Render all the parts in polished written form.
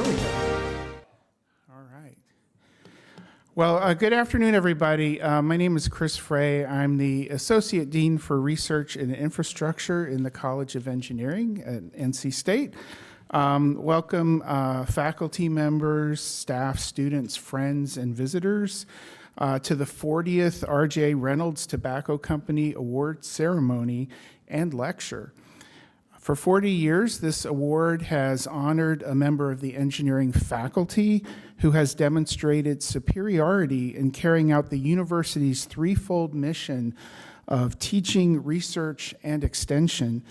we go. All right. Well, good afternoon, everybody. My name is Chris Frey. I'm the Associate Dean for Research and Infrastructure in the College of Engineering at NC State. Welcome faculty members, staff, students, friends, and visitors to the 40th R.J. Reynolds Tobacco Company Award Ceremony and Lecture. For 40 years, this award has honored a member of the engineering faculty who has demonstrated superiority in carrying out the university's threefold mission of teaching, research, and extension.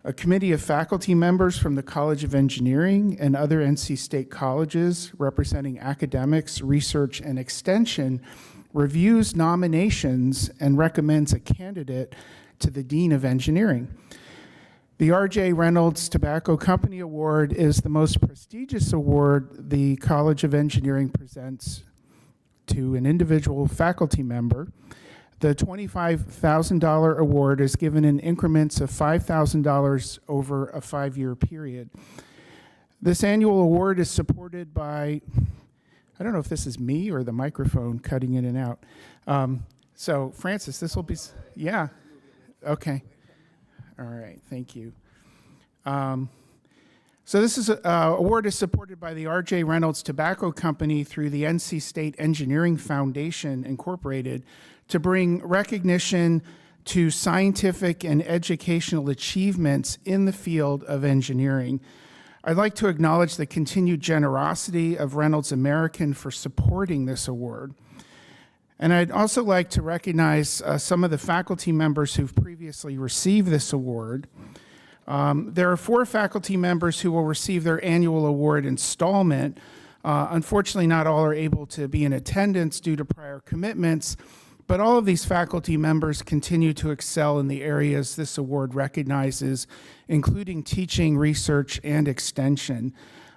A committee of faculty members from the College of Engineering and other NC State colleges representing academics, research, and extension reviews nominations and recommends a candidate to the Dean of Engineering. The R.J. Reynolds Tobacco Company Award is the most prestigious award the College of Engineering presents to an individual faculty member. The $25,000 award is given in increments of $5,000 over a 5-year period. This annual award is supported by, I don't know if this is me or the microphone cutting in and out. So Francis, this will be, yeah, okay. All right, thank you. So this award is supported by the R.J. Reynolds Tobacco Company through the NC State Engineering Foundation, Incorporated, to bring recognition to scientific and educational achievements in the field of engineering. I'd like to acknowledge the continued generosity of Reynolds American for supporting this award. And I'd also like to recognize some of the faculty members who've previously received this award. There are 4 faculty members who will receive their annual award installment. Unfortunately, not all are able to be in attendance due to prior commitments, but all of these faculty members continue to excel in the areas this award recognizes, including teaching, research, and extension.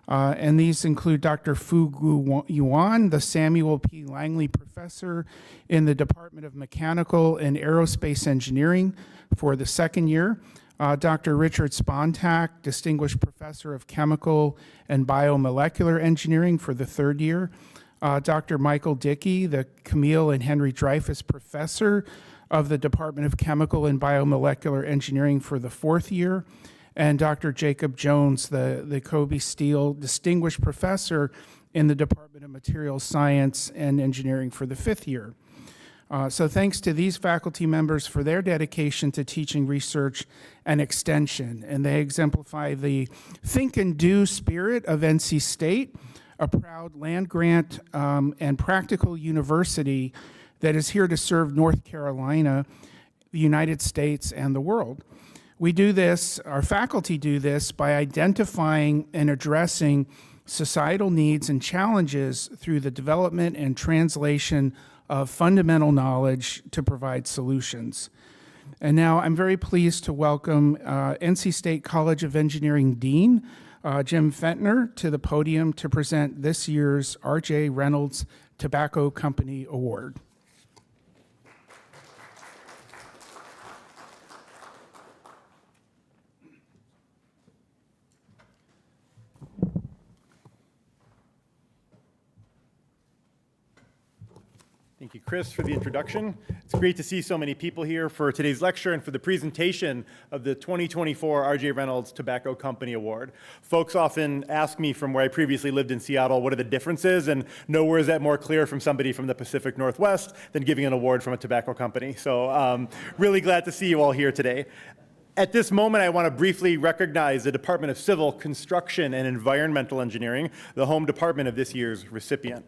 And these include Dr. Fu Gu Yuan, the Samuel P. Langley Professor in the Department of Mechanical and Aerospace Engineering for the 2nd year, Dr. Richard Spontak, Distinguished Professor of Chemical and Biomolecular Engineering for the 3rd year, Dr. Michael Dickey, the Camille and Henry Dreyfus Professor of the Department of Chemical and Biomolecular Engineering for the 4th year, and Dr. Jacob Jones, the Kobe Steele Distinguished Professor in the Department of Materials Science and Engineering for the 5th year. So thanks to these faculty members for their dedication to teaching, research, and extension. And they exemplify the think and do spirit of NC State, a proud land-grant and practical university that is here to serve North Carolina, the United States, and the world. We do this, our faculty do this, by identifying and addressing societal needs and challenges through the development and translation of fundamental knowledge to provide solutions. And now I'm very pleased to welcome NC State College of Engineering Dean, Jim Fentner, to the podium to present this year's R.J. Reynolds Tobacco Company Award. Thank you, Chris, for the introduction. It's great to see so many people here for today's lecture and for the presentation of the 2024 R.J. Reynolds Tobacco Company Award. Folks often ask me from where I previously lived in Seattle, what are the differences? And nowhere is that more clear from somebody from the Pacific Northwest than giving an award from a tobacco company. So really glad to see you all here today. At this moment, I want to briefly recognize the Department of Civil, Construction, and Environmental Engineering, the home department of this year's recipient.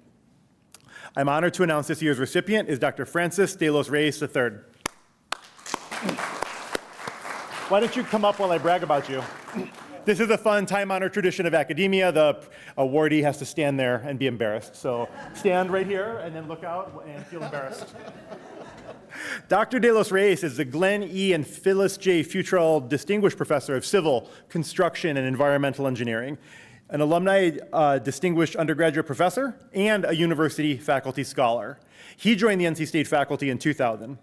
I'm honored to announce this year's recipient is Dr. Francis de los Reyes III. Why don't you come up while I brag about you? This is a fun, time-honored tradition of academia. The awardee has to stand there and be embarrassed. So stand right here and then look out and feel embarrassed. Dr. de los Reyes is the Glenn E. and Phyllis J. Futrell Distinguished Professor of Civil, Construction, and Environmental Engineering, an alumni distinguished undergraduate professor, and a university faculty scholar. He joined the NC State faculty in 2000.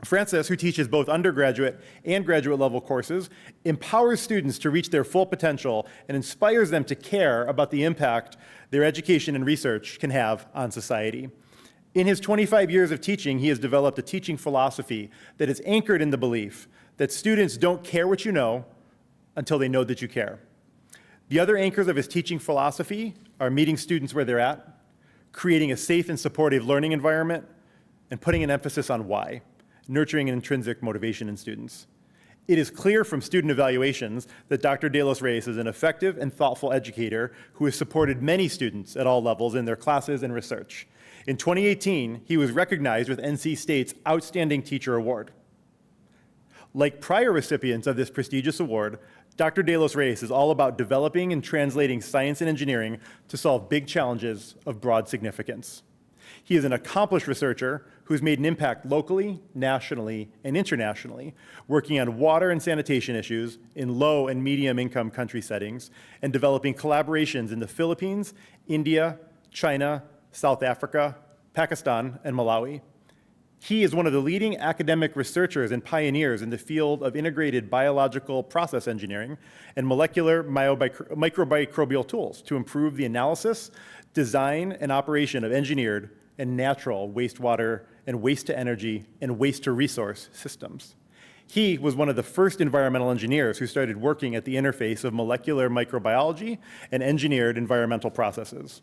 Francis, who teaches both undergraduate and graduate level courses, empowers students to reach their full potential and inspires them to care about the impact their education and research can have on society. In his 25 years of teaching, he has developed a teaching philosophy that is anchored in the belief that students don't care what you know until they know that you care. The other anchors of his teaching philosophy are meeting students where they're at, creating a safe and supportive learning environment, and putting an emphasis on why, nurturing an intrinsic motivation in students. It is clear from student evaluations that Dr. De Los Reyes is an effective and thoughtful educator who has supported many students at all levels in their classes and research. In 2018, he was recognized with NC State's Outstanding Teacher Award. Like prior recipients of this prestigious award, Dr. De Los Reyes is all about developing and translating science and engineering to solve big challenges of broad significance. He is an accomplished researcher who has made an impact locally, nationally, and internationally, working on water and sanitation issues in low and medium income country settings, and developing collaborations in the Philippines, India, China, South Africa, Pakistan, and Malawi. He is one of the leading academic researchers and pioneers in the field of integrated biological process engineering and molecular microbial tools to improve the analysis, design, and operation of engineered and natural wastewater and waste-to-energy and waste-to-resource systems. He was one of the first environmental engineers who started working at the interface of molecular microbiology and engineered environmental processes.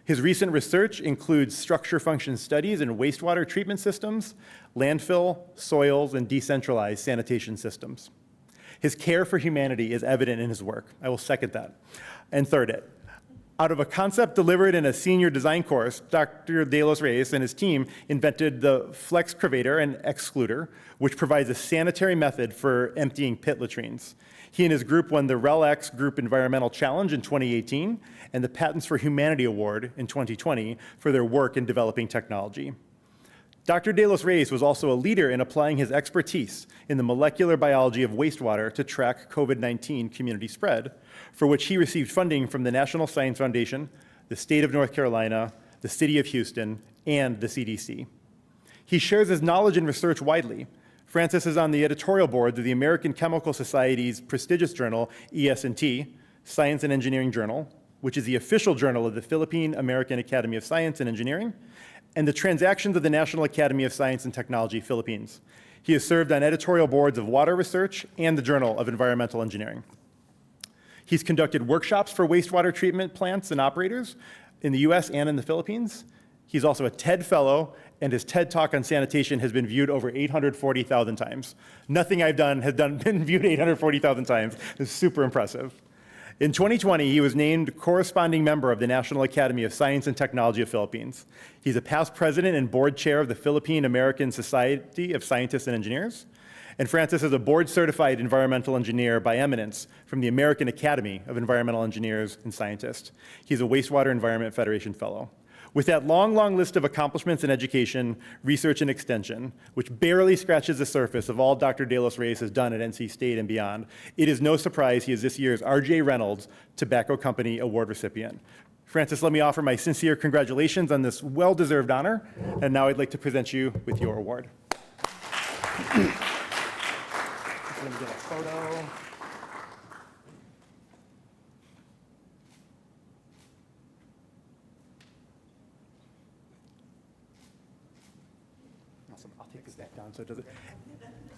His recent research includes structure-function studies in wastewater treatment systems, landfill, soils, and decentralized sanitation systems. His care for humanity is evident in his work. I will second that. And third it. Out of a concept delivered in a senior design course, Dr. De Los Reyes and his team invented the flex cravator and excluder, which provides a sanitary method for emptying pit latrines. He and his group won the RELX Group Environmental Challenge in 2018 and the Patents for Humanity Award in 2020 for their work in developing technology. Dr. De Los Reyes was also a leader in applying his expertise in the molecular biology of wastewater to track COVID-19 community spread, for which he received funding from the National Science Foundation, the state of North Carolina, the city of Houston, and the CDC. He shares his knowledge and research widely. Francis is on the editorial board of the American Chemical Society's prestigious journal, ES&T, Science and Engineering Journal, which is the official journal of the Philippine American Academy of Science and Engineering, and the Transactions of the National Academy of Science and Technology, Philippines. He has served on editorial boards of Water Research and the Journal of Environmental Engineering. He's conducted workshops for wastewater treatment plants and operators in the US and in the Philippines. He's also a TED Fellow, and his TED Talk on sanitation has been viewed over 840,000 times. Nothing I've done has been viewed 840,000 times. It's super impressive. In 2020, he was named corresponding member of the National Academy of Science and Technology of Philippines. He's a past president and board chair of the Philippine American Society of Scientists and Engineers. And Francis is a board-certified environmental engineer by eminence from the American Academy of Environmental Engineers and Scientists. He's a Wastewater Environment Federation Fellow. With that long, long list of accomplishments in education, research, and extension, which barely scratches the surface of all Dr. De Los Reyes has done at NC State and beyond, it is no surprise he is this year's R.J. Reynolds Tobacco Company Award recipient. Francis, let me offer my sincere congratulations on this well-deserved honor, and now I'd like to present you with your award. Just let me get a photo. I'll take this back down so it doesn't.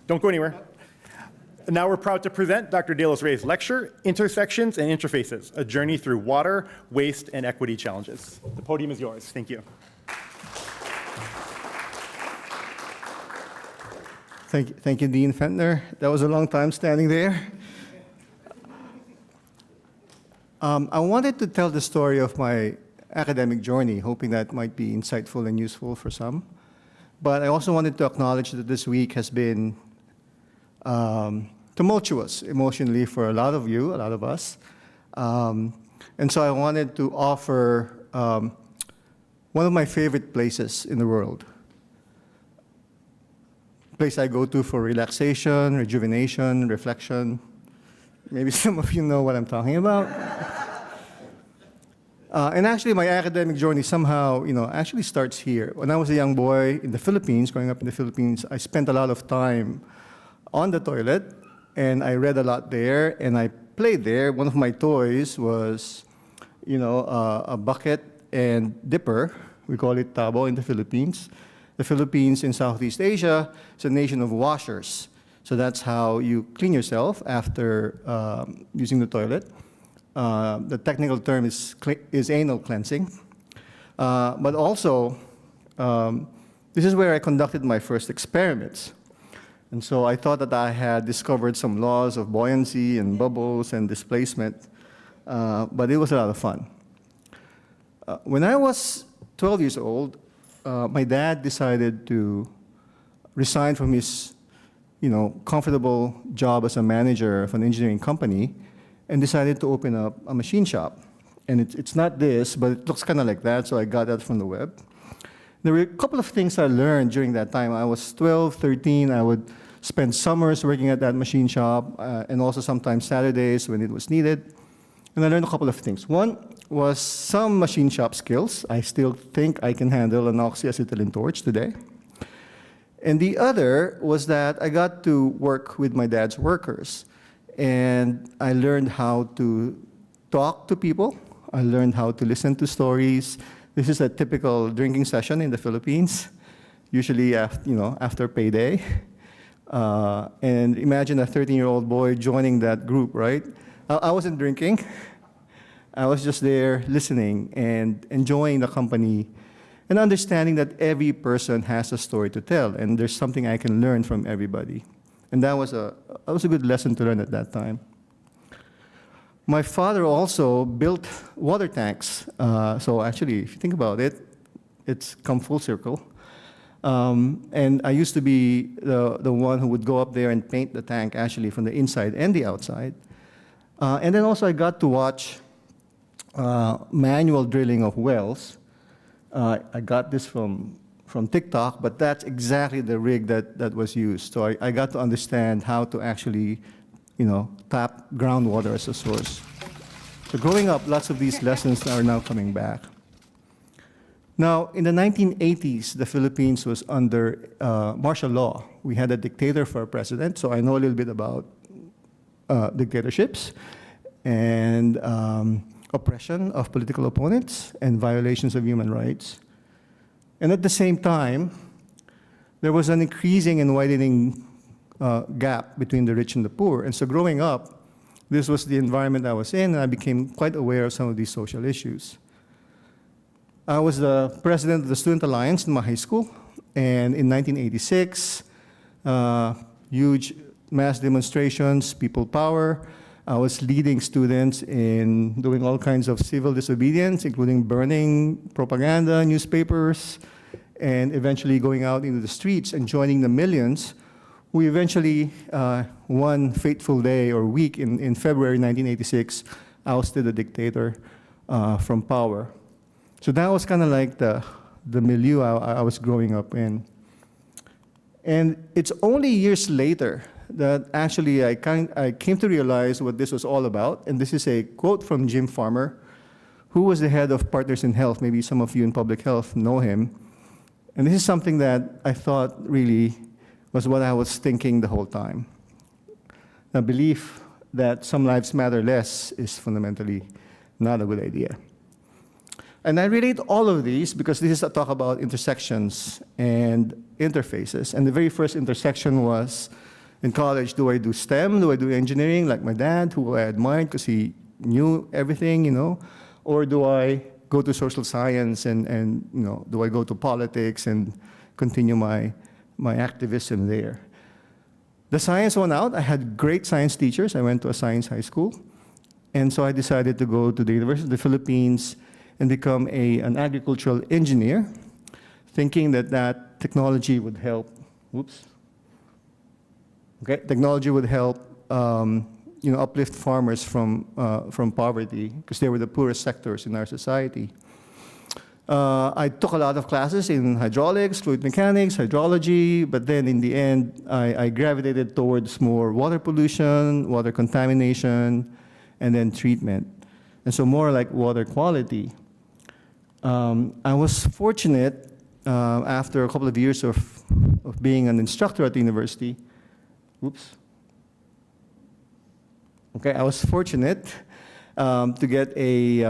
Don't go anywhere. Now we're proud to present Dr. De Los Reyes' lecture, Intersections and Interfaces, a journey through water, waste, and equity challenges. The podium is yours. Thank you. Thank you, Dean Fentner. That was a long time standing there. I wanted to tell the story of my academic journey, hoping that might be insightful and useful for some. But I also wanted to acknowledge that this week has been tumultuous emotionally for a lot of you, a lot of us. And so I wanted to offer one of my favorite places in the world. Place I go to for relaxation, rejuvenation, reflection. Maybe some of you know what I'm talking about. And actually, my academic journey somehow, actually starts here. When I was a young boy in the Philippines, growing up in the Philippines, I spent a lot of time on the toilet, and I read a lot there, and I played there. One of my toys was, a bucket and dipper. We call it tabo in the Philippines. The Philippines in Southeast Asia is a nation of washers. So that's how you clean yourself after using the toilet. The technical term is anal cleansing. But also, this is where I conducted my first experiments. And so I thought that I had discovered some laws of buoyancy and bubbles and displacement, but it was a lot of fun. When I was 12 years old, my dad decided to resign from his comfortable job as a manager of an engineering company and decided to open up a machine shop. And it's not this, but it looks kind of like that, so I got that from the web. There were a couple of things I learned during that time. I was 12, 13. I would spend summers working at that machine shop, and also sometimes Saturdays when it was needed. And I learned a couple of things. One was some machine shop skills. I still think I can handle an oxyacetylene torch today. And the other was that I got to work with my dad's workers. And I learned how to talk to people. I learned how to listen to stories. This is a typical drinking session in the Philippines, usually after payday. And imagine a 13-year-old boy joining that group, right? I wasn't drinking. I was just there listening and enjoying the company and understanding that every person has a story to tell, and there's something I can learn from everybody. And that was a good lesson to learn at that time. My father also built water tanks. So actually, if you think about it, it's come full circle. And I used to be the one who would go up there and paint the tank actually from the inside and the outside. And then also I got to watch manual drilling of wells. I got this from TikTok, but that's exactly the rig that was used. So I got to understand how to actually, tap groundwater as a source. So growing up, lots of these lessons are now coming back. Now, in the 1980s, the Philippines was under martial law. We had a dictator for a president, so I know a little bit about dictatorships and oppression of political opponents and violations of human rights. And at the same time, there was an increasing and widening gap between the rich and the poor. And so growing up, this was the environment I was in, and I became quite aware of some of these social issues. I was the president of the Student Alliance in my high school, and in 1986, huge mass demonstrations, people power. I was leading students in doing all kinds of civil disobedience, including burning propaganda, newspapers, and eventually going out into the streets and joining the millions who eventually, one fateful day or week in February 1986, ousted the dictator from power. So that was kind of like the milieu I was growing up in. And it's only years later that actually I came to realize what this was all about. And this is a quote from Jim Farmer, who was the head of Partners in Health. Maybe some of you in public health know him. And this is something that I thought really was what I was thinking the whole time. The belief that some lives matter less is fundamentally not a good idea. And I relate all of these because this is a talk about intersections and interfaces. And the very first intersection was in college, do I do STEM? Do I do engineering like my dad, who I admired because he knew everything, Or do I go to social science and do I go to politics and continue my activism there? The science won out. I had great science teachers. I went to a science high school. And so I decided to go to the University of the Philippines and become an agricultural engineer, thinking that technology would help, technology would help uplift farmers from poverty, because they were the poorest sectors in our society. I took a lot of classes in hydraulics, fluid mechanics, hydrology, but then in the end, I gravitated towards more water pollution, water contamination, and then treatment. and so more like water quality. I was fortunate after a couple of years of being an instructor at the university. Oops. Okay, I was fortunate to get a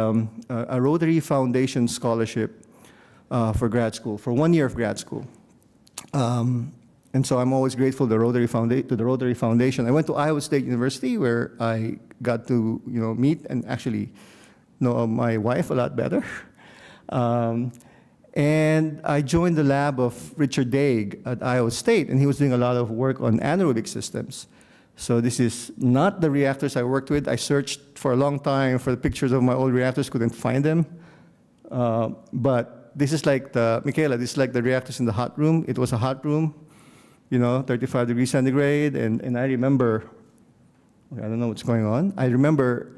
Rotary Foundation scholarship for grad school, for 1 year of grad school. And so I'm always grateful to the Rotary Foundation. I went to Iowa State University where I got to meet and actually know my wife a lot better. And I joined the lab of Richard Daig at Iowa State, and he was doing a lot of work on anaerobic systems. So this is not the reactors I worked with. I searched for a long time for the pictures of my old reactors, couldn't find them. But this is like Michaela, this is like the reactors in the hot room. It was a hot room, 35 degrees centigrade, and I remember, I don't know what's going on. I remember,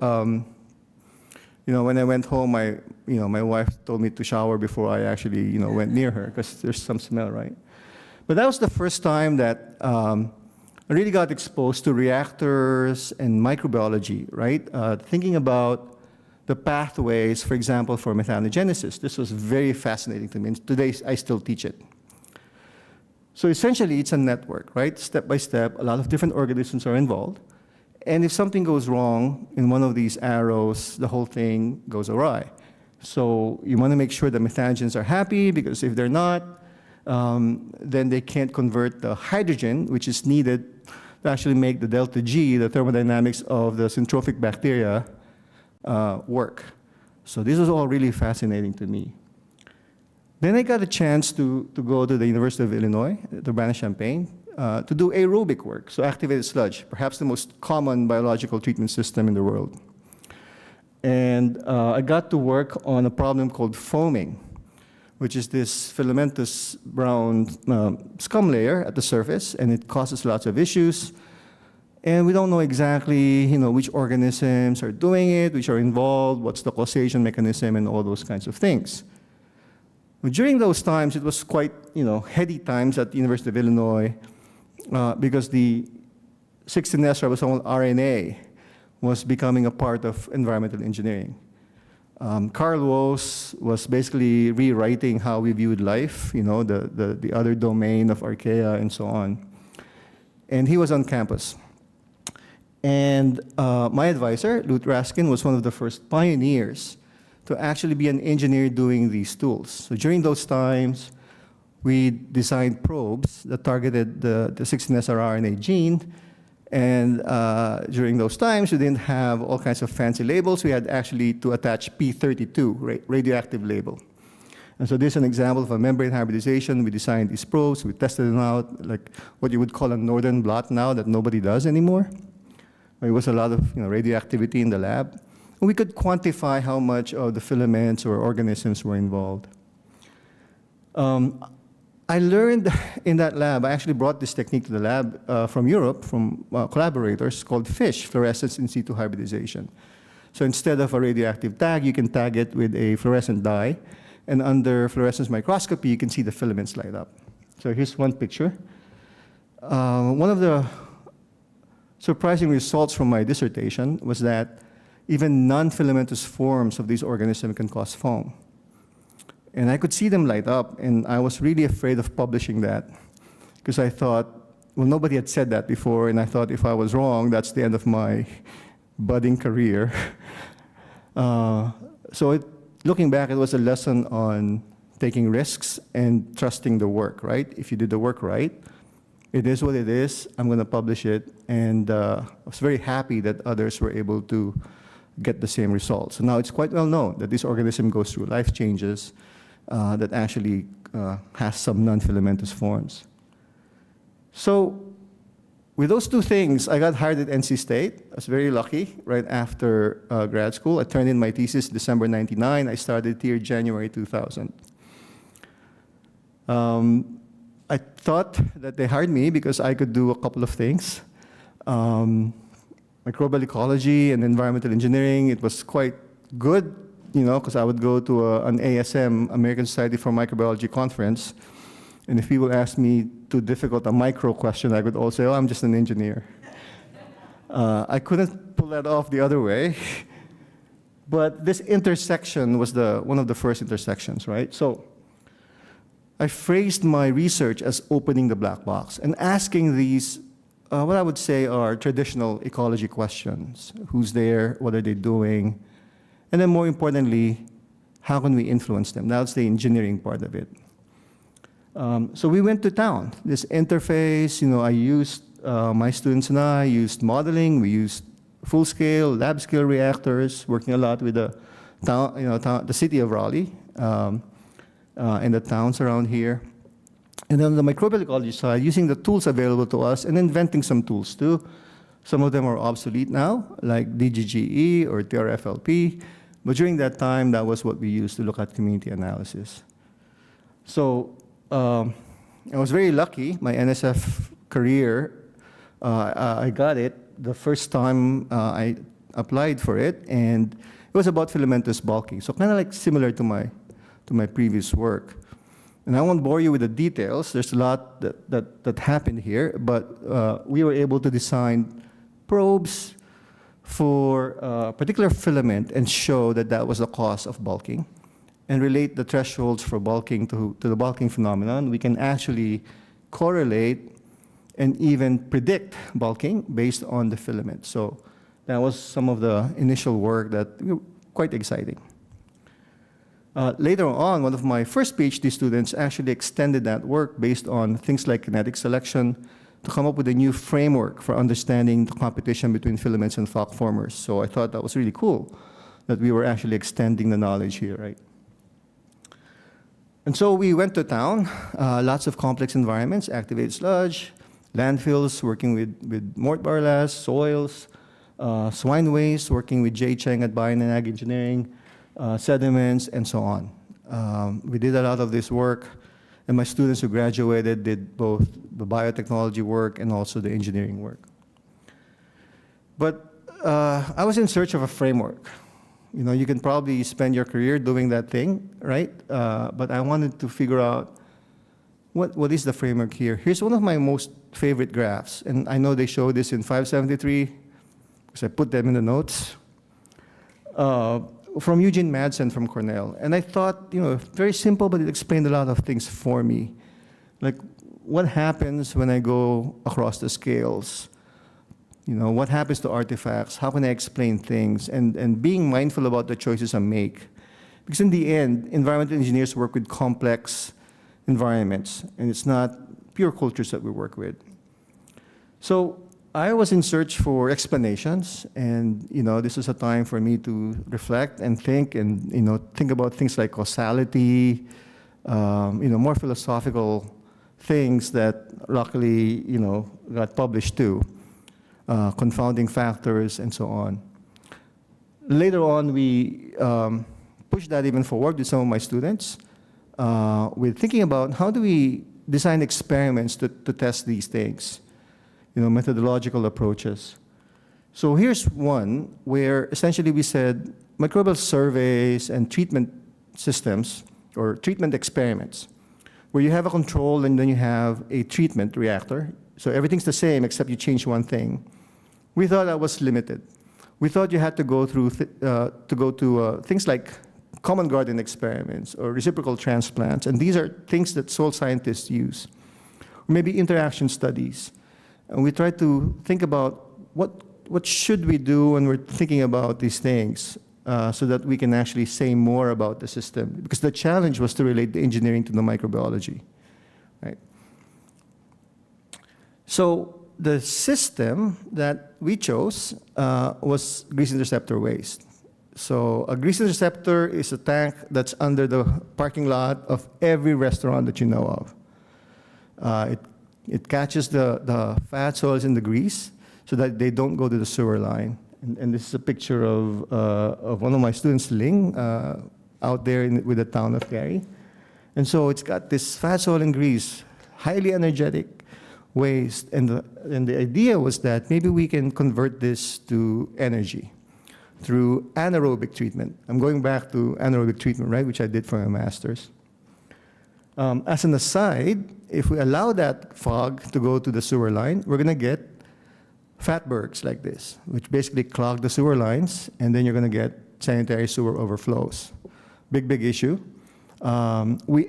when I went home, my wife told me to shower before I actually, went near her because there's some smell, right? But that was the first time that I really got exposed to reactors and microbiology, right? Thinking about the pathways, for example, for methanogenesis. This was very fascinating to me. And today, I still teach it. So essentially, it's a network, right? Step by step, a lot of different organisms are involved. And if something goes wrong in one of these arrows, the whole thing goes awry. So you want to make sure the methanogens are happy, because if they're not, then they can't convert the hydrogen, which is needed to actually make the delta G, the thermodynamics of the syntrophic bacteria, work. So this was all really fascinating to me. Then I got a chance to go to the University of Illinois, Urbana-Champaign, to do aerobic work, so activated sludge, perhaps the most common biological treatment system in the world. And I got to work on a problem called foaming, which is this filamentous brown scum layer at the surface, and it causes lots of issues. And we don't know exactly, which organisms are doing it, which are involved, what's the causation mechanism, and all those kinds of things. But during those times, it was quite, heady times at the University of Illinois, because the 16S-ribosomal RNA was becoming a part of environmental engineering. Carl Woese was basically rewriting how we viewed life, the other domain of archaea and so on. And he was on campus. And my advisor, Lute Raskin, was one of the first pioneers to actually be an engineer doing these tools. So during those times, we designed probes that targeted the 16S RNA gene. And during those times, we didn't have all kinds of fancy labels. We had actually to attach P32, radioactive label. And so this is an example of a membrane hybridization. We designed these probes. We tested them out, like what you would call a northern blot now that nobody does anymore. There was a lot of radioactivity in the lab. And we could quantify how much of the filaments or organisms were involved. I learned in that lab, I actually brought this technique to the lab from Europe, from collaborators, called FISH, fluorescence in situ hybridization. So instead of a radioactive tag, you can tag it with a fluorescent dye, and under fluorescence microscopy, you can see the filaments light up. So here's one picture. One of the surprising results from my dissertation was that even non-filamentous forms of these organisms can cause foam. And I could see them light up, and I was really afraid of publishing that, because I thought, well, nobody had said that before, and I thought if I was wrong, that's the end of my budding career. Looking back, it was a lesson on taking risks and trusting the work, right? If you did the work right, it is what it is, I'm going to publish it, and I was very happy that others were able to get the same results. So now it's quite well known that this organism goes through life changes that actually has some non-filamentous forms. So with those two things, I got hired at NC State. I was very lucky right after grad school. I turned in my thesis December 99. I started here January 2000. I thought that they hired me because I could do a couple of things. Microbial ecology and environmental engineering, it was quite good, because I would go to an ASM, American Society for Microbiology conference, and if people asked me too difficult a micro question, I would all say, oh, I'm just an engineer. I couldn't pull that off the other way. But this intersection was one of the first intersections, right? So I phrased my research as opening the black box and asking these, what I would say are traditional ecology questions. Who's there? What are they doing? And then more importantly, how can we influence them? That's the engineering part of it. So we went to town. This interface, I used, my students and I used modeling. We used full-scale, lab-scale reactors, working a lot with the town, the city of Raleigh, and the towns around here. And then on the microbial ecology side, using the tools available to us and inventing some tools too. Some of them are obsolete now, like DGGE or TRFLP. But during that time, that was what we used to look at community analysis. So I was very lucky. My NSF career, I got it the first time I applied for it, and it was about filamentous bulking. So kind of like similar to my previous work. And I won't bore you with the details. There's a lot that happened here, but we were able to design probes for a particular filament and show that that was the cause of bulking and relate the thresholds for bulking to the bulking phenomenon. We can actually correlate and even predict bulking based on the filament. So that was some of the initial work that quite exciting. Later on, one of my first PhD students actually extended that work based on things like kinetic selection to come up with a new framework for understanding the competition between filaments and floc formers. So I thought that was really cool that we were actually extending the knowledge here, right? And so we went to town, lots of complex environments, activated sludge, landfills, working with mort barlas, soils, swine waste, working with Jay Cheng at Bayan and Ag Engineering, sediments, and so on. We did a lot of this work, and my students who graduated did both the biotechnology work and also the engineering work. But I was in search of a framework. You can probably spend your career doing that thing, right? But I wanted to figure out what is the framework here. Here's one of my most favorite graphs, and I know they show this in 573, because I put them in the notes. From Eugene Madsen from Cornell. And I thought, very simple, but it explained a lot of things for me. Like, what happens when I go across the scales? What happens to artifacts? How can I explain things? And being mindful about the choices I make. Because in the end, environmental engineers work with complex environments, and it's not pure cultures that we work with. So I was in search for explanations, and this was a time for me to reflect and think, and think about things like causality, more philosophical things that luckily got published too, confounding factors and so on. Later on, we pushed that even forward with some of my students, with thinking about how do we design experiments to test these things. Methodological approaches. So here's one where essentially we said microbial surveys and treatment systems or treatment experiments where you have a control and then you have a treatment reactor. So everything's the same except you change one thing. We thought that was limited. We thought you had to go through things like common garden experiments or reciprocal transplants, and these are things that soil scientists use. Or maybe interaction studies. And we try to think about what should we do when we're thinking about these things so that we can actually say more about the system. Because the challenge was to relate the engineering to the microbiology, right? So the system that we chose was grease interceptor waste. So a grease interceptor is a tank that's under the parking lot of every restaurant that you know of. It catches the fat soils in the grease so that they don't go to the sewer line. And this is a picture of one of my students, Ling, out there with the town of Cary. And so it's got this fat soil and grease, highly energetic waste. And the idea was that maybe we can convert this to energy through anaerobic treatment. I'm going back to anaerobic treatment, right, which I did for my master's. As an aside, if we allow that fog to go to the sewer line, we're going to get fatbergs like this, which basically clog the sewer lines, and then you're going to get sanitary sewer overflows. Big issue. We,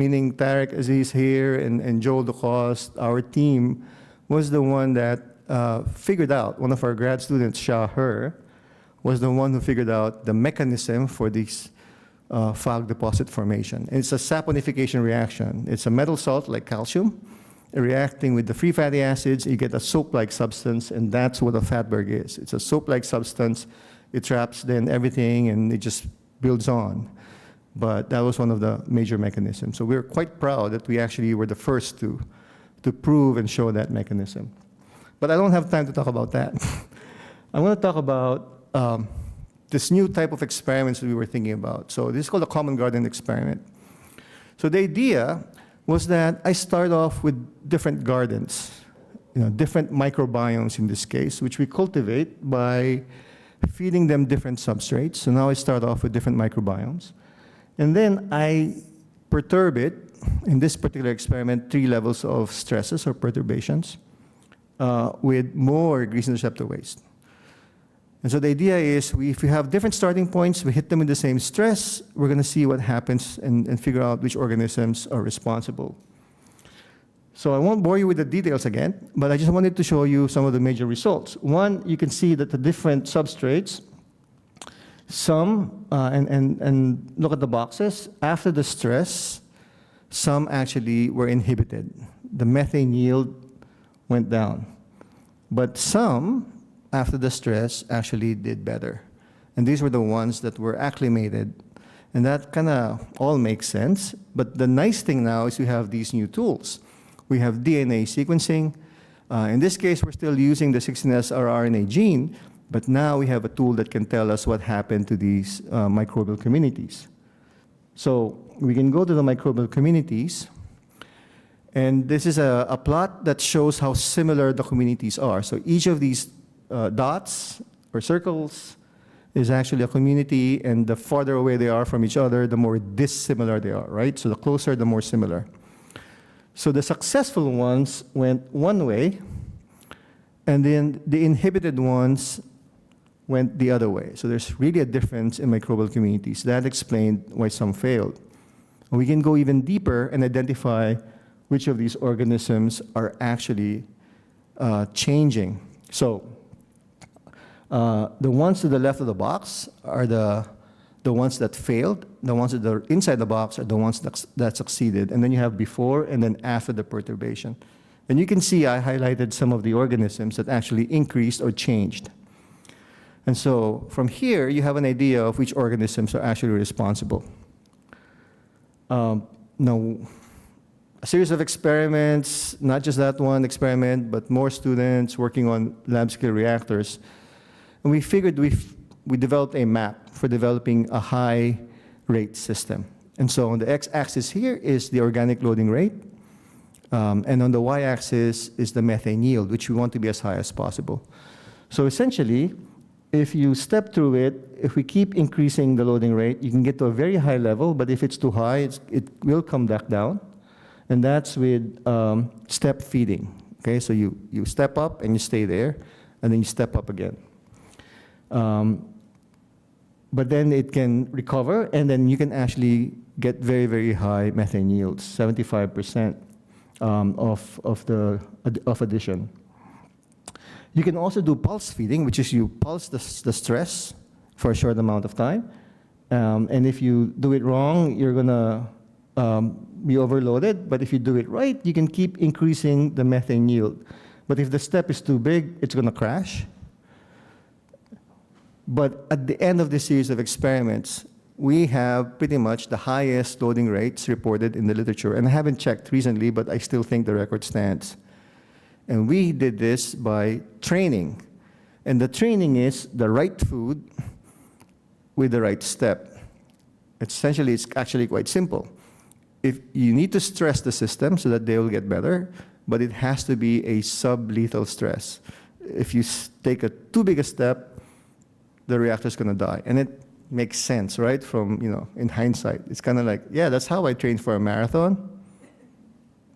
meaning Tarek Aziz here and Joel DeCoste, our team, was the one that figured out, one of our grad students, Shah Her, was the one who figured out the mechanism for this fog deposit formation. And it's a saponification reaction. It's a metal salt like calcium reacting with the free fatty acids. You get a soap-like substance, and that's what a fatberg is. It's a soap-like substance. It traps then everything, and it just builds on. But that was one of the major mechanisms. So we're quite proud that we actually were the first to prove and show that mechanism. But I don't have time to talk about that. I want to talk about this new type of experiments that we were thinking about. So this is called a common garden experiment. So the idea was that I start off with different gardens, different microbiomes in this case, which we cultivate by feeding them different substrates. So now I start off with different microbiomes. And then I perturb it, in this particular experiment, 3 levels of stresses or perturbations with more grease interceptor waste. And so the idea is, if we have different starting points, we hit them with the same stress, we're going to see what happens and figure out which organisms are responsible. So I won't bore you with the details again, but I just wanted to show you some of the major results. One, you can see that the different substrates, some, and look at the boxes, after the stress, some actually were inhibited. The methane yield went down. But some, after the stress, actually did better. And these were the ones that were acclimated. And that kind of all makes sense. But the nice thing now is we have these new tools. We have DNA sequencing. In this case, we're still using the 16S rRNA gene, but now we have a tool that can tell us what happened to these microbial communities. So we can go to the microbial communities. And this is a plot that shows how similar the communities are. So each of these dots or circles is actually a community, and the farther away they are from each other, the more dissimilar they are, right? So the closer, the more similar. So the successful ones went one way, and then the inhibited ones went the other way. So there's really a difference in microbial communities. That explained why some failed. We can go even deeper and identify which of these organisms are actually changing. So the ones to the left of the box are the ones that failed. The ones that are inside the box are the ones that succeeded. And then you have before and then after the perturbation. And you can see I highlighted some of the organisms that actually increased or changed. And so from here, you have an idea of which organisms are actually responsible. Now, a series of experiments, not just that one experiment, but more students working on lab-scale reactors. And we figured we developed a map for developing a high-rate system. And so on the x-axis here is the organic loading rate, and on the y-axis is the methane yield, which we want to be as high as possible. So essentially, if you step through it, if we keep increasing the loading rate, you can get to a very high level, but if it's too high, it will come back down. And that's with step feeding. Okay, so you step up and you stay there, and then you step up again. But then it can recover, and then you can actually get very, very high methane yields, 75% of addition. You can also do pulse feeding, which is you pulse the stress for a short amount of time. And if you do it wrong, you're going to be overloaded. But if you do it right, you can keep increasing the methane yield. But if the step is too big, it's going to crash. But at the end of this series of experiments, we have pretty much the highest loading rates reported in the literature. And I haven't checked recently, but I still think the record stands. And we did this by training. And the training is the right food with the right step. Essentially, it's actually quite simple. If you need to stress the system so that they will get better, but it has to be a sublethal stress. If you take a too big a step, the reactor's going to die. And it makes sense, right? From, in hindsight. It's kind of like, yeah, that's how I trained for a marathon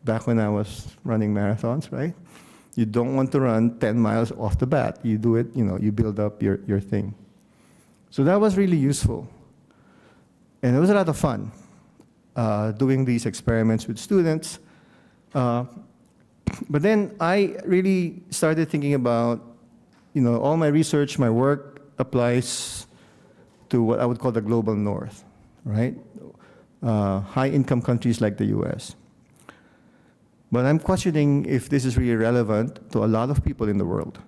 back when I was running marathons, right? You don't want to run 10 miles off the bat. You do it, you build up your thing. So that was really useful. And it was a lot of fun doing these experiments with students. But then I really started thinking about, all my research, my work applies to what I would call the global north, right? High-income countries like the US. But I'm questioning if this is really relevant to a lot of people in the world.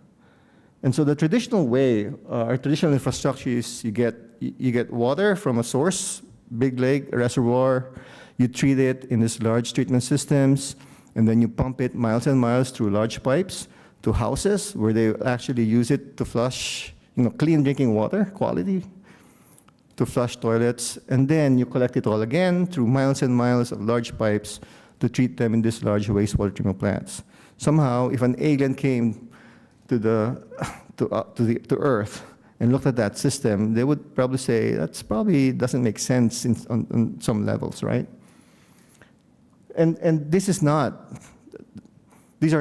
And so the traditional way, our traditional infrastructure is you get water from a source, big lake, a reservoir, you treat it in these large treatment systems, and then you pump it miles and miles through large pipes to houses where they actually use it to flush, clean drinking water quality, to flush toilets, and then you collect it all again through miles and miles of large pipes to treat them in these large wastewater treatment plants. Somehow, if an alien came to Earth and looked at that system, they would probably say, that's probably doesn't make sense on some levels, right? And these are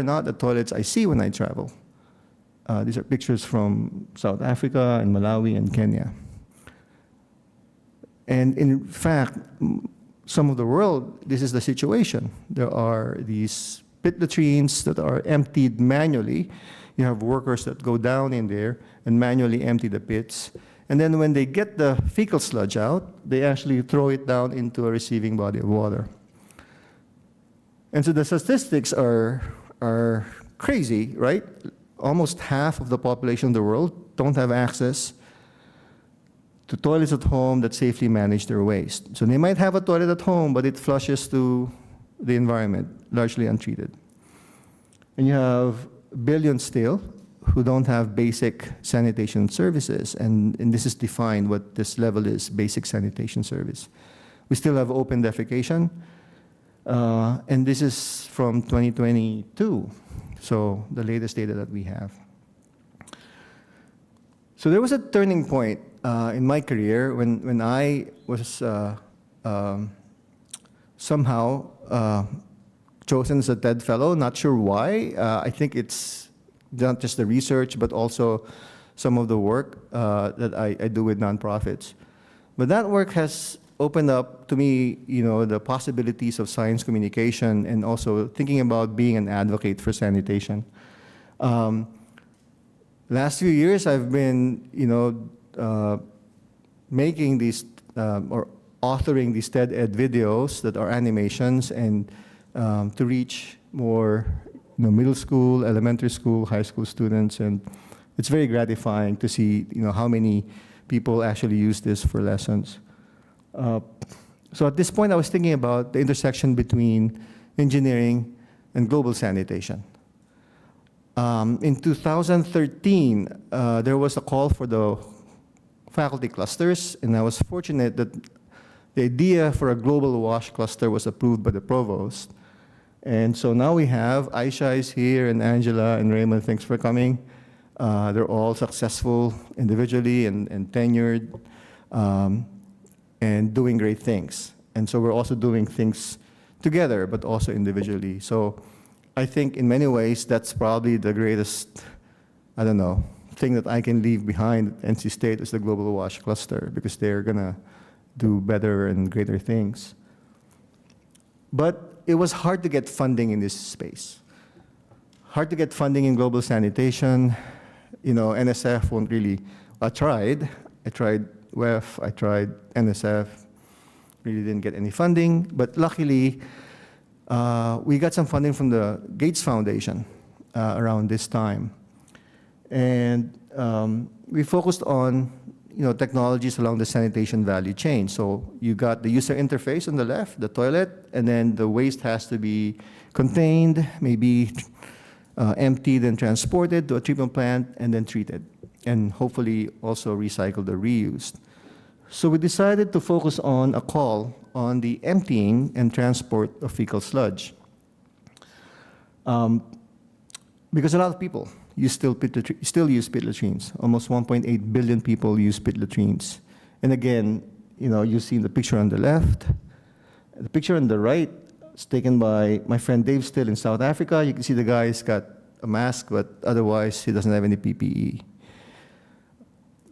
not the toilets I see when I travel. These are pictures from South Africa and Malawi and Kenya. And in fact, some of the world, this is the situation. There are these pit latrines that are emptied manually. You have workers that go down in there and manually empty the pits. And then when they get the fecal sludge out, they actually throw it down into a receiving body of water. And so the statistics are crazy, right? Almost half of the population of the world don't have access to toilets at home that safely manage their waste. So they might have a toilet at home, but it flushes to the environment, largely untreated. And you have billions still who don't have basic sanitation services, and this is defined what this level is, basic sanitation service. We still have open defecation, and this is from 2022, so the latest data that we have. So there was a turning point in my career when I was somehow chosen as a TED Fellow, not sure why. I think it's not just the research, but also some of the work that I do with nonprofits. But that work has opened up to me, the possibilities of science communication and also thinking about being an advocate for sanitation. Last few years, I've been, making these or authoring these TED Ed videos that are animations and to reach more middle school, elementary school, high school students, and it's very gratifying to see how many people actually use this for lessons. So at this point, I was thinking about the intersection between engineering and global sanitation. In 2013, there was a call for the faculty clusters, and I was fortunate that the idea for a global WASH cluster was approved by the provost. And so now we have Aisha is here, and Angela and Raymond, thanks for coming. They're all successful individually and tenured and doing great things. And so we're also doing things together, but also individually. So I think in many ways, that's probably the greatest, thing that I can leave behind at NC State is the Global WASH Cluster, because they're gonna do better and greater things. But it was hard to get funding in this space. Hard to get funding in global sanitation. NSF won't really, I tried WEF, I tried NSF, really didn't get any funding, but luckily, we got some funding from the Gates Foundation around this time. And we focused on technologies along the sanitation value chain. So you got the user interface on the left, the toilet, and then the waste has to be contained, maybe emptied and transported to a treatment plant, and then treated, and hopefully also recycled or reused. So we decided to focus on a call on the emptying and transport of fecal sludge. Because a lot of people still use pit latrines. Almost 1.8 billion people use pit latrines. And again, you see the picture on the left. The picture on the right is taken by my friend Dave Still in South Africa. You can see the guy's got a mask, but otherwise he doesn't have any PPE.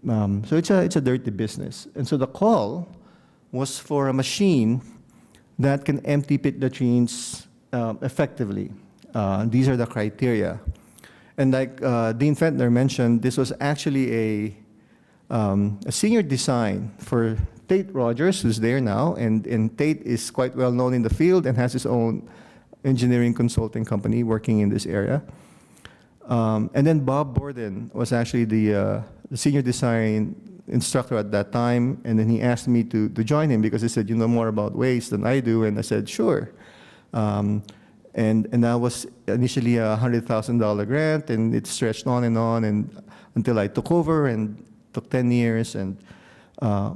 So it's a dirty business. And so the call was for a machine that can empty pit latrines effectively. These are the criteria. And like Dean Fentner mentioned, this was actually a senior design for Tate Rogers, who's there now, and Tate is quite well known in the field and has his own engineering consulting company working in this area. And then Bob Borden was actually the senior design instructor at that time, and then he asked me to join him because he said, you know more about waste than I do, and I said, sure. And that was initially a $100,000 grant, and it stretched on and until I took over, and took 10 years, and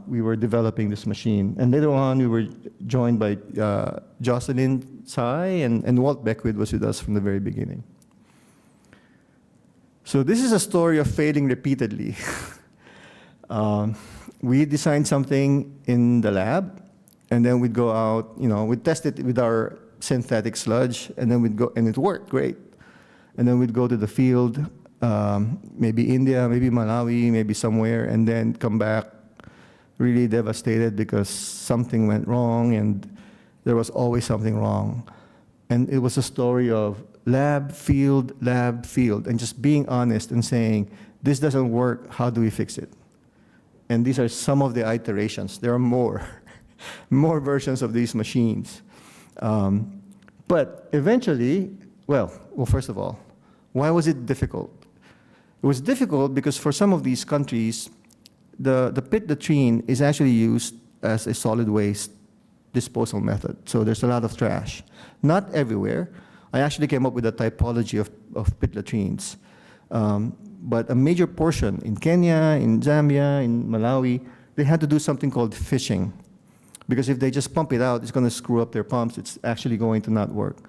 we were developing this machine. And later on, we were joined by Jocelyn Tsai, and Walt Beckwith was with us from the very beginning. So this is a story of failing repeatedly. We designed something in the lab, and then we'd go out, we'd test it with our synthetic sludge, and then we'd go, and it worked great. And then we'd go to the field, maybe India, maybe Malawi, maybe somewhere, and then come back really devastated because something went wrong, and there was always something wrong. And it was a story of lab, field, and just being honest and saying, this doesn't work, how do we fix it? And these are some of the iterations. There are more, more versions of these machines. But eventually, well, first of all, why was it difficult? It was difficult because for some of these countries, the pit latrine is actually used as a solid waste disposal method. So there's a lot of trash. Not everywhere. I actually came up with a typology of pit latrines. But a major portion in Kenya, in Zambia, in Malawi, they had to do something called fishing. Because if they just pump it out, it's going to screw up their pumps. It's actually going to not work.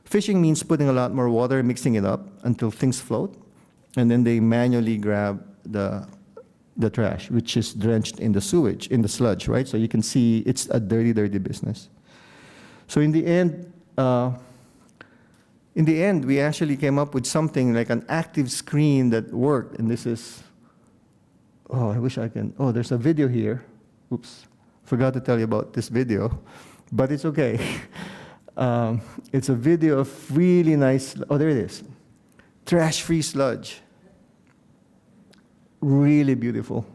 Fishing means putting a lot more water, mixing it up until things float, and then they manually grab the trash, which is drenched in the sewage, in the sludge, right? So you can see it's a dirty, dirty business. So in the end, we actually came up with something like an active screen that worked, and this is, oh, I wish I can, oh, there's a video here. Oops, forgot to tell you about this video, but it's okay. It's a video of really nice, oh, there it is. Trash-free sludge. Really beautiful.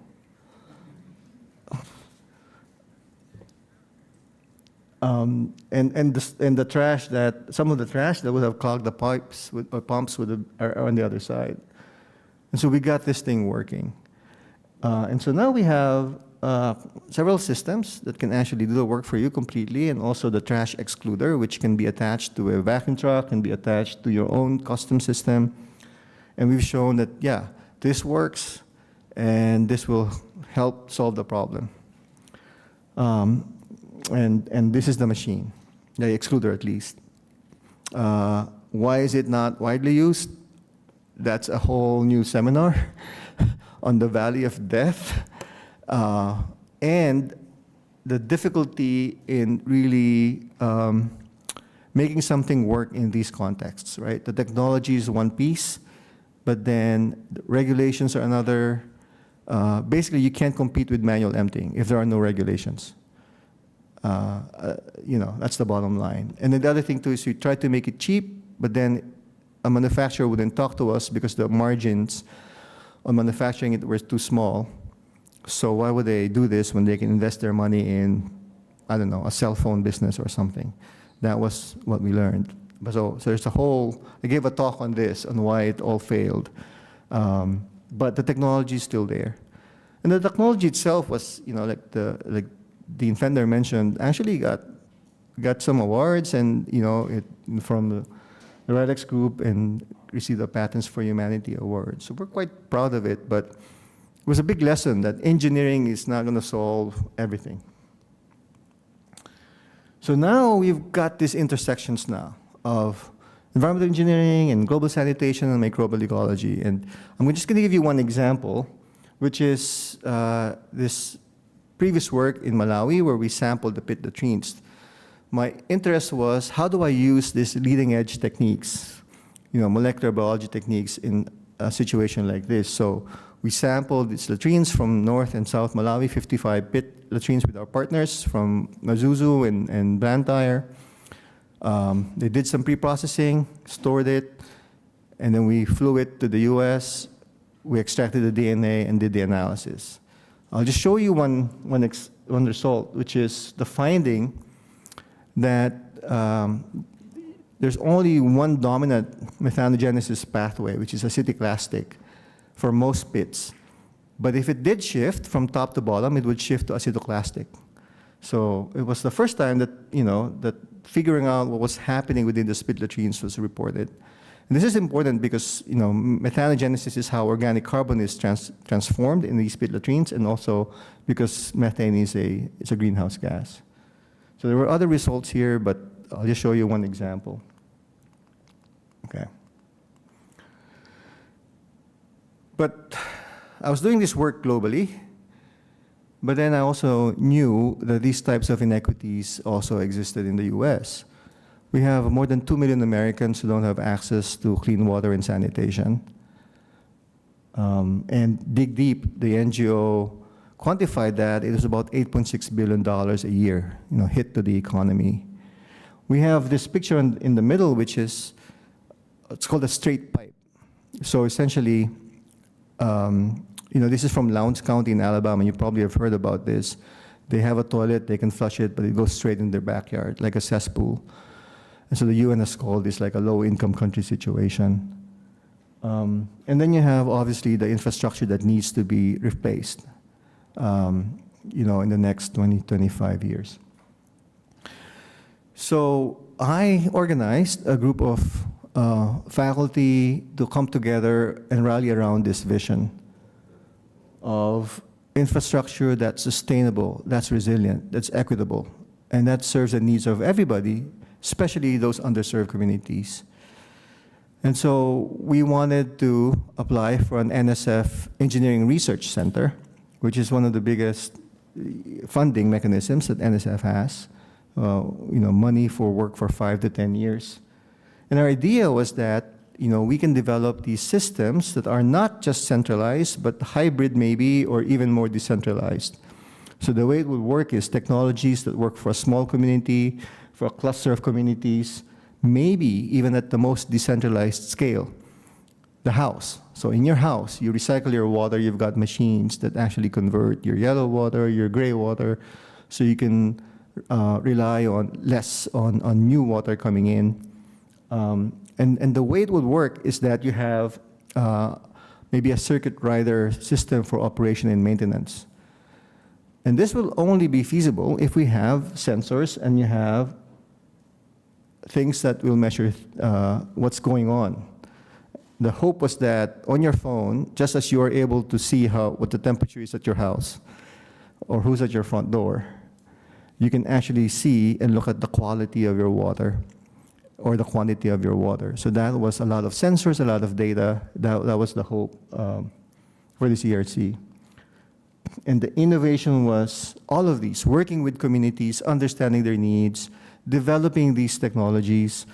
And the trash that, some of the trash that would have clogged the pipes or pumps are on the other side. And so we got this thing working. And so now we have several systems that can actually do the work for you completely, and also the trash excluder, which can be attached to a vacuum truck, can be attached to your own custom system. And we've shown that, yeah, this works, and this will help solve the problem. And this is the machine, the excluder at least. Why is it not widely used? That's a whole new seminar on the Valley of Death. And the difficulty in really making something work in these contexts, right? The technology is one piece, but then the regulations are another. Basically, you can't compete with manual emptying if there are no regulations. That's the bottom line. And then the other thing too is we try to make it cheap, but then a manufacturer wouldn't talk to us because the margins on manufacturing it were too small. So why would they do this when they can invest their money in, I don't know, a cell phone business or something? That was what we learned. So there's a whole, I gave a talk on this, on why it all failed. But the technology is still there. And the technology itself was, like Dean Fender mentioned, actually got some awards, and from the RELX group, and received the Patents for Humanity Award. So we're quite proud of it, but it was a big lesson that engineering is not going to solve everything. So now we've got these intersections now of environmental engineering and global sanitation and microbial ecology. And I'm just going to give you one example, which is this previous work in Malawi where we sampled the pit latrines. My interest was, how do I use these leading edge techniques, molecular biology techniques in a situation like this? So We sampled these latrines from North and South Malawi, 55-pit latrines with our partners from Mazuzu and Blantyre. They did some pre-processing, stored it, and then we flew it to the US. We extracted the DNA and did the analysis. I'll just show you one result, which is the finding that there's only one dominant methanogenesis pathway, which is acetic-lactic, for most pits. But if it did shift from top to bottom, it would shift to acetoclastic. So it was the first time that, that figuring out what was happening within the spit latrines was reported. And this is important because, methanogenesis is how organic carbon is transformed in these spit latrines, and also because methane is a greenhouse gas. So there were other results here, but I'll just show you one example. Okay. But I was doing this work globally, but then I also knew that these types of inequities also existed in the US. We have more than 2 million Americans who don't have access to clean water and sanitation. And Dig Deep, the NGO, quantified that it was about $8.6 billion a year, hit to the economy. We have this picture in the middle, which is, it's called a straight pipe. So essentially, this is from Lowndes County in Alabama. You probably have heard about this. They have a toilet, they can flush it, but it goes straight in their backyard, like a cesspool. And so the UN has called this like a low-income country situation. And then you have, obviously, the infrastructure that needs to be replaced, in the next 20, 25 years. So I organized a group of faculty to come together and rally around this vision of infrastructure that's sustainable, that's resilient, that's equitable, and that serves the needs of everybody, especially those underserved communities. And so we wanted to apply for an NSF Engineering Research Center, which is one of the biggest funding mechanisms that NSF has, money for work for 5 to 10 years. And our idea was that, we can develop these systems that are not just centralized, but hybrid maybe, or even more decentralized. So the way it would work is technologies that work for a small community, for a cluster of communities, maybe even at the most decentralized scale, the house. So in your house, you recycle your water, you've got machines that actually convert your yellow water, your gray water, so you can rely less on new water coming in. And the way it would work is that you have maybe a circuit rider system for operation and maintenance. And this will only be feasible if we have sensors and you have things that will measure what's going on. The hope was that on your phone, just as you are able to see what the temperature is at your house or who's at your front door, you can actually see and look at the quality of your water or the quantity of your water. So that was a lot of sensors, a lot of data. That was the hope for this ERC. And the innovation was all of these, working with communities, understanding their needs, developing these technologies,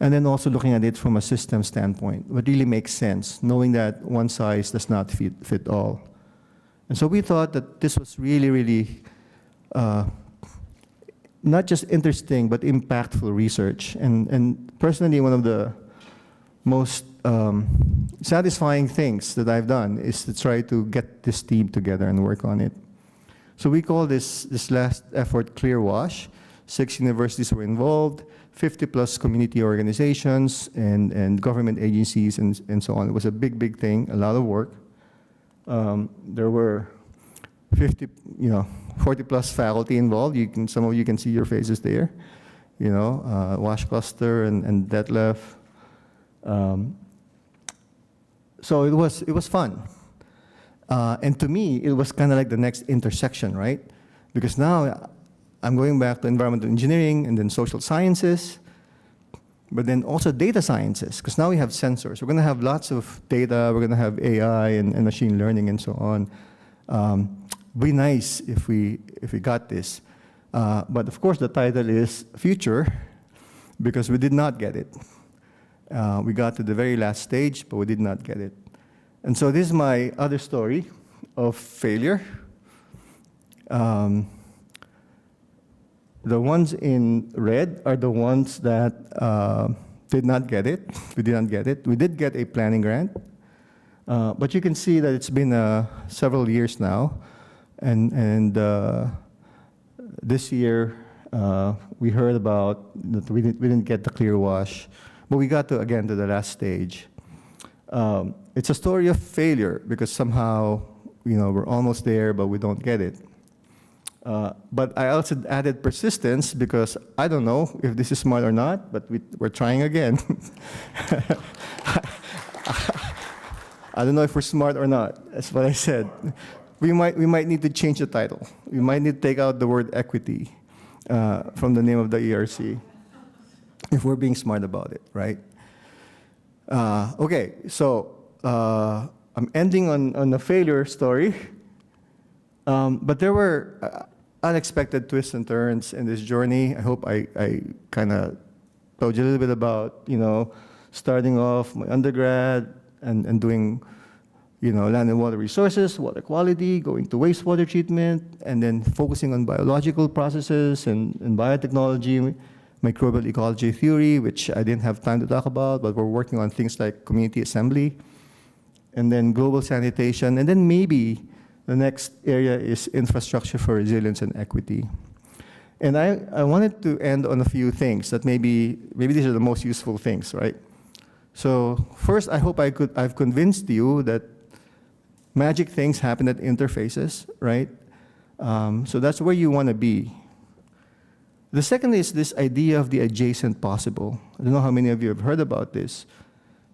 and then also looking at it from a system standpoint, what really makes sense, knowing that one size does not fit all. And so we thought that this was really, really not just interesting, but impactful research. And personally, one of the most satisfying things that I've done is to try to get this team together and work on it. So we call this last effort Clear Wash. 6 universities were involved, 50+ community organizations and government agencies and so on. It was a big, big thing, a lot of work. There were 40+ faculty involved. Some of you can see your faces there. Wash Cluster and Detlef. So it was fun. And to me, it was kind of like the next intersection, right? Because now I'm going back to environmental engineering and then social sciences, but then also data sciences, because now we have sensors. We're going to have lots of data. We're going to have AI and machine learning and so on. Be nice if we got this. But of course, the title is Future, because we did not get it. We got to the very last stage, but we did not get it. And so this is my other story of failure. The ones in red are the ones that did not get it. We did not get it. We did get a planning grant, but you can see that it's been several years now, and this year we heard about that we didn't get the clear wash, but we got to the last stage. It's a story of failure because somehow we're almost there, but we don't get it. But I also added persistence because I don't know if this is smart or not, but we're trying again. I don't know if we're smart or not. That's what I said. We might need to change the title. We might need to take out the word equity from the name of the ERC if we're being smart about it, right? Okay, so I'm ending on a failure story. But there were unexpected twists and turns in this journey. I hope I kind of told you a little bit about, starting off my undergrad and doing, land and water resources, water quality, going to wastewater treatment, and then focusing on biological processes and biotechnology, microbial ecology theory, which I didn't have time to talk about, but we're working on things like community assembly, and then global sanitation, and then maybe the next area is infrastructure for resilience and equity. And I wanted to end on a few things that maybe these are the most useful things, right? So first, I hope I've convinced you that magic things happen at interfaces, right? So that's where you want to be. The second is this idea of the adjacent possible. I don't know how many of you have heard about this,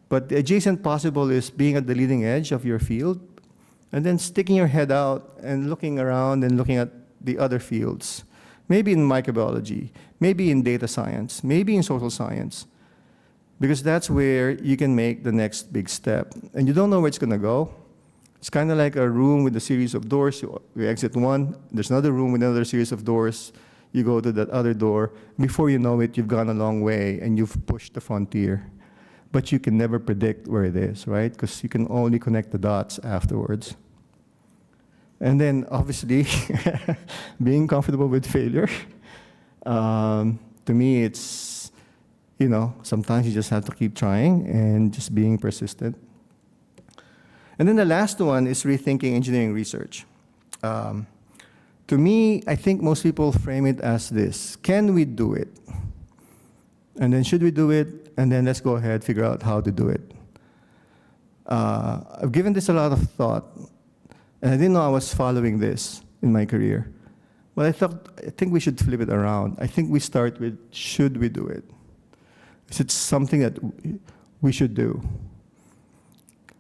but the adjacent possible is being at the leading edge of your field, and then sticking your head out and looking around and looking at the other fields, maybe in microbiology, maybe in data science, maybe in social science, because that's where you can make the next big step. And you don't know where it's going to go. It's kind of like a room with a series of doors. You exit one, there's another room with another series of doors. You go to that other door. Before you know it, you've gone a long way and you've pushed the frontier. But you can never predict where it is, right? Because you can only connect the dots afterwards. And then, obviously, being comfortable with failure. To me, it's, sometimes you just have to keep trying and just being persistent. And then the last one is rethinking engineering research. To me, I think most people frame it as this: can we do it? And then should we do it? And then let's go ahead, figure out how to do it. I've given this a lot of thought, and I didn't know I was following this in my career. But I think we should flip it around. I think we start with, should we do it? Is it something that we should do?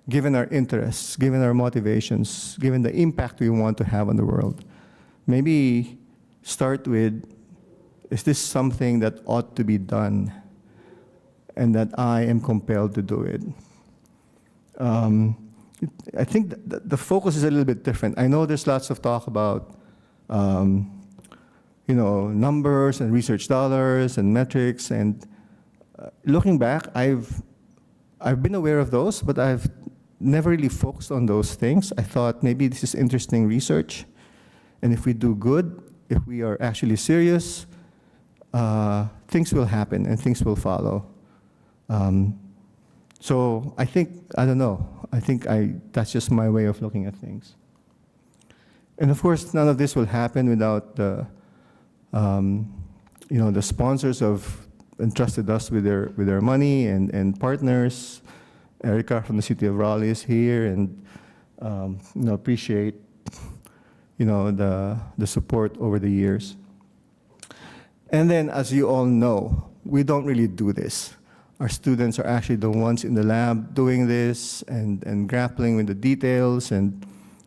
Given our interests, given our motivations, given the impact we want to have on the world. Maybe start with, is this something that ought to be done and that I am compelled to do it? I think the focus is a little bit different. I know there's lots of talk about numbers and research dollars and metrics, and looking back, I've been aware of those, but I've never really focused on those things. I thought maybe this is interesting research, and if we do good, if we are actually serious, things will happen and things will follow. So I think, I don't know, that's just my way of looking at things. And of course, none of this will happen without the sponsors of entrusted us with their money and partners. Erica from the city of Raleigh is here, and appreciate the support over the years. And then, as you all know, we don't really do this. Our students are actually the ones in the lab doing this and grappling with the details. And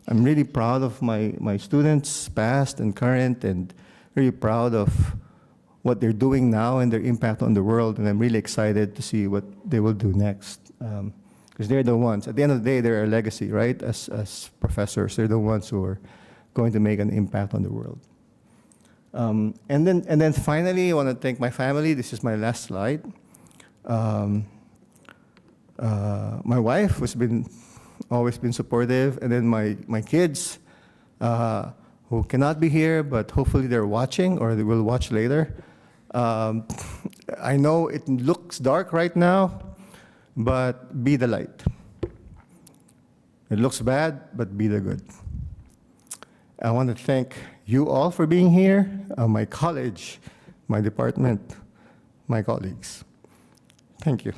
I'm really proud of my students, past and current, and really proud of what they're doing now and their impact on the world. And I'm really excited to see what they will do next. Because they're the ones, at the end of the day, they're a legacy, right? As professors, they're the ones who are going to make an impact on the world. And then finally, I want to thank my family. This is my last slide. My wife has been always been supportive. And then my kids, who cannot be here, but hopefully they're watching or they will watch later. I know it looks dark right now, but be the light. It looks bad, but be the good. I want to thank you all for being here, my college, my department, my colleagues. Thank you.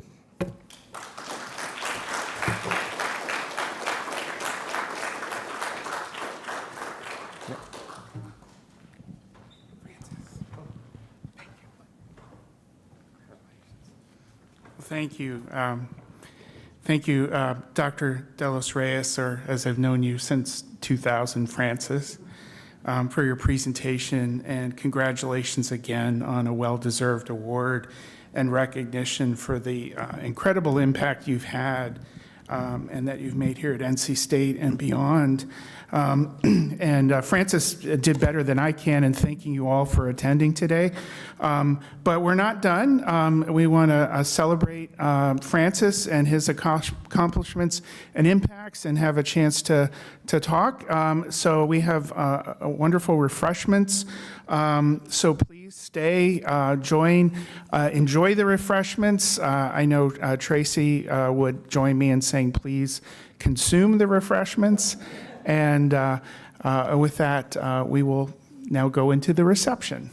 Thank you. Thank you, Dr. De Los Reyes, or as I've known you since 2000, Francis, for your presentation, and congratulations again on a well-deserved award and recognition for the incredible impact you've had and that you've made here at NC State and beyond. Francis did better than I can in thanking you all for attending today. But we're not done. We want to celebrate Francis and his accomplishments and impacts and have a chance to talk. So we have wonderful refreshments. So please stay, join, enjoy the refreshments. I know Tracy would join me in saying please consume the refreshments. And with that, we will now go into the reception.